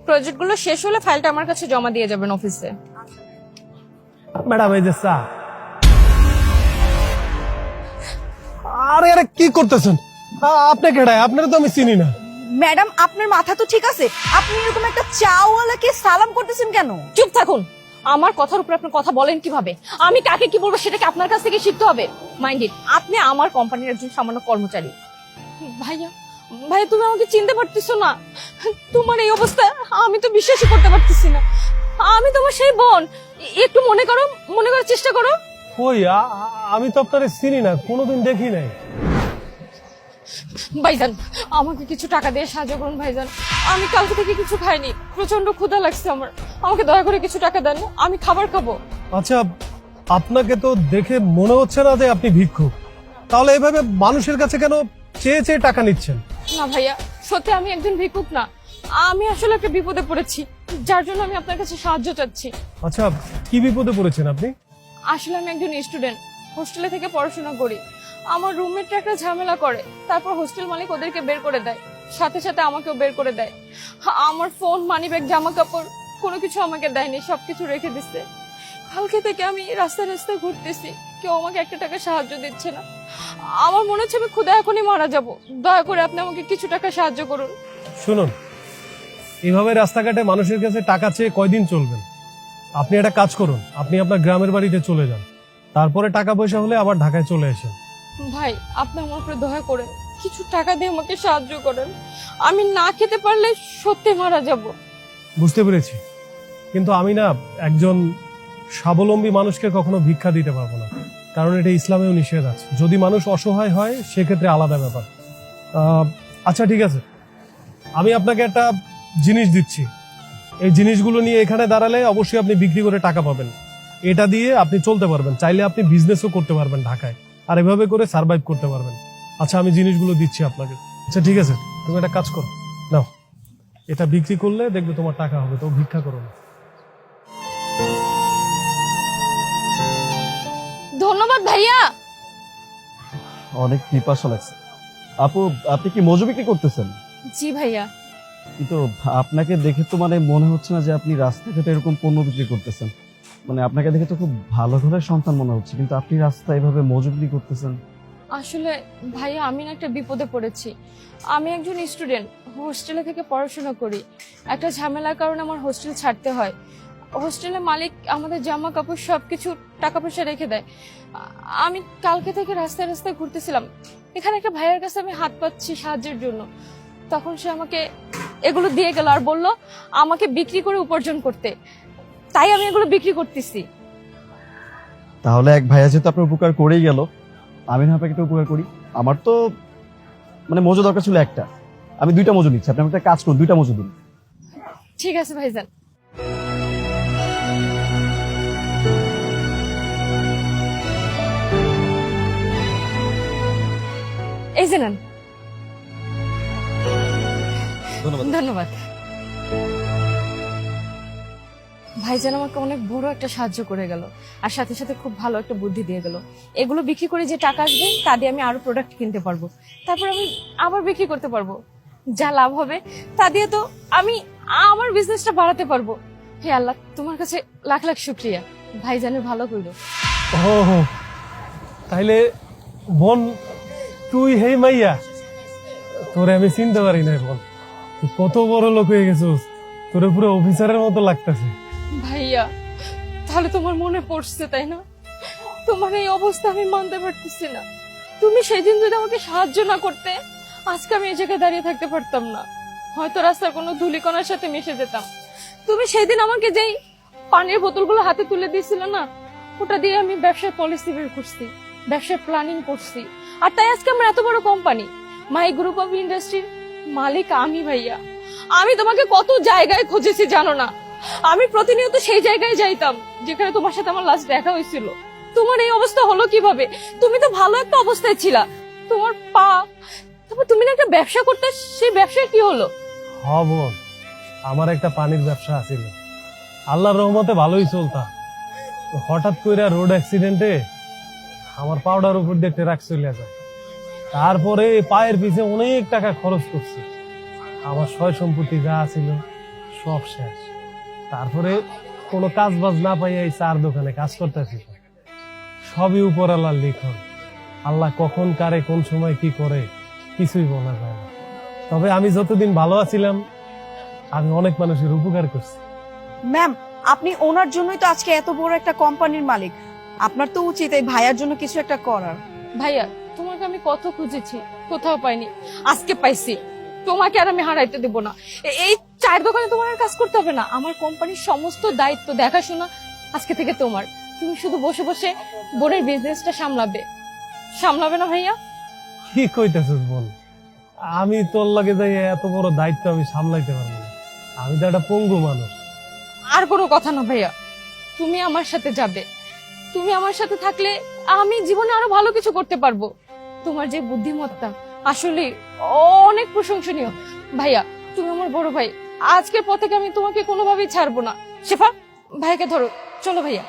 প্রজেক্টগুলো শেষ হলে ফাইলটা আমার কাছে জমা দিয়ে যাবেন অফিসে। ম্যাডাম এই যে চা। আরে আরে কি করতেছেন আপনি? কেডায়? আপনারা তো আমি চিনি না। ম্যাডাম আপনার মাথা তো ঠিক আছে? আপনি এরকম একটা চাওয়ালাকে সালাম করতেছেন কেন? চুপ থাকুন। আমার কথার উপর আপনি কথা বলেন কিভাবে? আমি কাকে কি বলবো সেটা কি আপনার কাছ থেকে শিখতে হবে? মাইন্ড ইট, আপনি আমার কোম্পানির একজন সামান্য কর্মচারী। ভাইয়া ভাইয়া, তুমি আমাকে চিনতে পারতেছো না? তোমার এই অবস্থা আমি তো বিশ্বাসই করতে পারতেছি না। আমি তোমার সেই বোন। একটু মনে করার চেষ্টা করো। কই আমি তো আপনারে চিনি না, কোনোদিন দেখি নাই। ভাইজান, আমাকে কিছু টাকা দিয়ে সাহায্য করুন ভাইজান। আমি কালকে থেকে কিছু খাইনি, প্রচন্ড ক্ষুধা লাগছে আমার। আমাকে দয়া করে কিছু টাকা দেন, আমি খাবার খাবো। আচ্ছা, আপনাকে তো দেখে মনে হচ্ছে না যে আপনি ভিক্ষুক, তাহলে এভাবে মানুষের কাছে কেন চেয়ে চেয়ে টাকা নিচ্ছেন? না ভাইয়া, সত্যি আমি একজন ভিক্ষুক না। আমি আসলে একটা বিপদে পড়েছি, যার জন্য আমি আপনার কাছে সাহায্য চাচ্ছি। আচ্ছা, কি বিপদে পড়েছেন আপনি? আসলে আমি একজন স্টুডেন্ট, হোস্টেলে থেকে পড়াশোনা করি। আমার রুমমেটরা একটা ঝামেলা করে, তারপর হোস্টেল মালিক ওদেরকে বের করে দেয়, সাথে সাথে আমাকেও বের করে দেয়। আমার ফোন, মানিব্যাগ, জামা কাপড় কোনো কিছু আমাকে দেয়নি, সবকিছু রেখে দিচ্ছে। কালকে থেকে আমি রাস্তায় রাস্তায় ঘুরতেছি, কেউ আমাকে একটা টাকা সাহায্য দিচ্ছে না। আমার মনে হচ্ছে আমি ক্ষুধা এখনই মারা যাব। দয়া করে আপনি আমাকে কিছু টাকা সাহায্য করুন। শুনুন, এভাবে রাস্তাঘাটে মানুষের কাছে টাকা চেয়ে কয়দিন চলবেন? আপনি একটা কাজ করুন, আপনি আপনার গ্রামের বাড়িতে চলে যান, তারপরে টাকা পয়সা হলে আবার ঢাকায় চলে আসেন। ভাই, আপনি আমার উপরে দয়া করেন, কিছু টাকা দিয়ে আমাকে সাহায্য করেন। আমি না খেতে পারলে সত্যি মারা যাব। বুঝতে পেরেছি, কিন্তু আমি না একজন স্বাবলম্বী মানুষকে কখনো ভিক্ষা দিতে পারবো না, কারণ এটা ইসলামেও নিষেধ আছে। যদি মানুষ অসহায় হয় সেক্ষেত্রে আলাদা ব্যাপার। আচ্ছা ঠিক আছে, আমি আপনাকে একটা জিনিস দিচ্ছি, এই জিনিসগুলো নিয়ে এখানে দাঁড়ালে অবশ্যই আপনি বিক্রি করে টাকা পাবেন। এটা দিয়ে আপনি চলতে পারবেন, চাইলে আপনি বিজনেসও করতে পারবেন ঢাকায়, আর এভাবে করে সার্ভাইভ করতে পারবেন। আচ্ছা, আমি জিনিসগুলো দিচ্ছি আপনাকে। আচ্ছা ঠিক আছে, তুমি একটা কাজ করো, নাও, এটা বিক্রি করলে দেখবে তোমার টাকা হবে, তো ভিক্ষা করো না। ধন্যবাদ ভাইয়া। অনেক পিপাসা লাগছে। আপু, আপনি কি মজু বিক্রি করতেছেন? জি ভাইয়া। কিন্তু আপনাকে দেখে তো মানে মনে হচ্ছে না যে আপনি রাস্তাঘাটে এরকম পণ্য বিক্রি করতেছেন। মানে আপনাকে দেখে তো খুব ভালো ঘরের সন্তান মনে হচ্ছে, কিন্তু আপনি রাস্তায় এভাবে মজু বিক্রি করতেছেন। আসলে ভাইয়া, আমি না একটা বিপদে পড়েছি। আমি একজন স্টুডেন্ট, হোস্টেলে থেকে পড়াশোনা করি। একটা ঝামেলার কারণে আমার হোস্টেল ছাড়তে হয়। হোস্টেলের মালিক আমাদের জামা কাপড় সবকিছু টাকা পয়সা রেখে দেয়। আমি কালকে থেকে রাস্তায় রাস্তায় ঘুরতেছিলাম, এখানে একটা ভাইয়ের কাছে আমি হাত পাচ্ছি সাহায্যের জন্য। তখন সে আমাকে এগুলো দিয়ে গেল আর বলল আমাকে বিক্রি করে উপার্জন করতে। তাই আমি এগুলো বিক্রি করতেছি। তাহলে এক ভাইয়া যেহেতু আপনার উপকার করেই গেল, আমি না আপনাকে একটা উপকার করি। আমার তো মানে মজু দরকার ছিল একটা, আমি 2টা মজু নিচ্ছি। আপনি একটা কাজ করুন, 2টা মজু দিন। ঠিক আছে ভাইজান। এই যে নেন। ধন্যবাদ ভাইজান, আমাকে অনেক বড় একটা সাহায্য করে গেল, আর সাথে সাথে খুব ভালো একটা বুদ্ধি দিয়ে গেল। এগুলো বিক্রি করে যে টাকা আসবে তা দিয়ে আমি আরো প্রোডাক্ট কিনতে পারবো, তারপর আমি আবার বিক্রি করতে পারবো। যা লাভ হবে তা দিয়ে তো আমি আমার বিজনেসটা বাড়াতে পারবো। হে আল্লাহ, তোমার কাছে লাখ লাখ শুক্রিয়া। ভাইজানের ভালো কইলো। ও তাইলে বোন, তুই হেই মাইয়া, তোরে আমি চিনতে পারি না বোন, তুই কত বড় লোক হয়ে গেছিস, তোরে পুরো অফিসারের মতো লাগতেছে। ভাইয়া, তাহলে তোমার মনে পড়ছে তাই না? তোমার এই অবস্থা আমি মানতে পারতেছি না। তুমি সেদিন যদি আমাকে সাহায্য না করতে, আজকে আমি এই জায়গায় দাঁড়িয়ে থাকতে পারতাম না। হয়তো রাস্তার কোনো ধুলিকণার সাথে মিশে যেতাম। তুমি সেদিন আমাকে যেই পানির বোতলগুলো হাতে তুলে দিয়েছিলে না, ওটা দিয়ে আমি ব্যবসার পলিসি বের করছি, ব্যবসার প্ল্যানিং করছি। আর তাই আজকে আমরা এত বড় কোম্পানি মাই গ্রুপ অফ ইন্ডাস্ট্রির মালিক আমি। ভাইয়া, আমি তোমাকে কত জায়গায় খুঁজেছি জানো না? আমি প্রতিনিয়ত সেই জায়গায় যাইতাম যেখানে তোমার সাথে আমার লাস্ট দেখা হয়েছিল। তোমার এই অবস্থা হলো কিভাবে? তুমি তো ভালো একটা অবস্থায় ছিলা, তোমার পা, তারপর তুমি না একটা ব্যবসা করতে, সেই ব্যবসায় কি হলো? হ বোন, আমার একটা পানির ব্যবসা আছিল, আল্লাহর রহমতে ভালোই চলতাম। হঠাৎ করে রোড অ্যাক্সিডেন্টে আমার পাউডার উপর দিয়ে ট্রাক চলে যায়, তারপরে পায়ের পিছে অনেক টাকা খরচ করছি। আমার সয় সম্পত্তি যা ছিল সব শেষ। তারপরে কোনো কাজ বাজ না পাইয়া এই চার দোকানে কাজ করতেছি। সবই উপর আল্লাহর লিখন। আল্লাহ কখন কারে কোন সময় কি করে কিছুই বলা যায় না। তবে আমি যতদিন ভালো আছিলাম আমি অনেক মানুষের উপকার করছি। ম্যাম, আপনি ওনার জন্যই তো আজকে এত বড় একটা কোম্পানির মালিক। আপনার তো উচিত এই ভাইয়ার জন্য কিছু একটা করার। ভাইয়া, তোমাকে আমি কত খুঁজেছি, কোথাও পাইনি, আজকে পাইছি। তোমাকে আর আমি হারাইতে দেব না। এই চায়ের দোকানে তোমার আর কাজ করতে হবে না। আমার কোম্পানির সমস্ত দায়িত্ব দেখাশোনা আজকে থেকে তোমার। তুমি শুধু বসে বসে বোনের বিজনেসটা সামলাবে না ভাইয়া? কি কইতেছিস বোন? আমি তোর লাগে যাই এত বড় দায়িত্ব আমি সামলাইতে পারবো না। আমি তো একটা পঙ্গু মানুষ। আর কোনো কথা না ভাইয়া, তুমি আমার সাথে যাবে। তুমি আমার সাথে থাকলে আমি জীবনে আরো ভালো কিছু করতে পারবো। তোমার যে বুদ্ধিমত্তা আসলে অনেক প্রশংসনীয়। ভাইয়া, তুমি আমার বড় ভাই, আজকের পর থেকে আমি তোমাকে কোনোভাবেই ছাড়বো না। শেফা, ভাইকে ধরো, চলো ভাইয়া।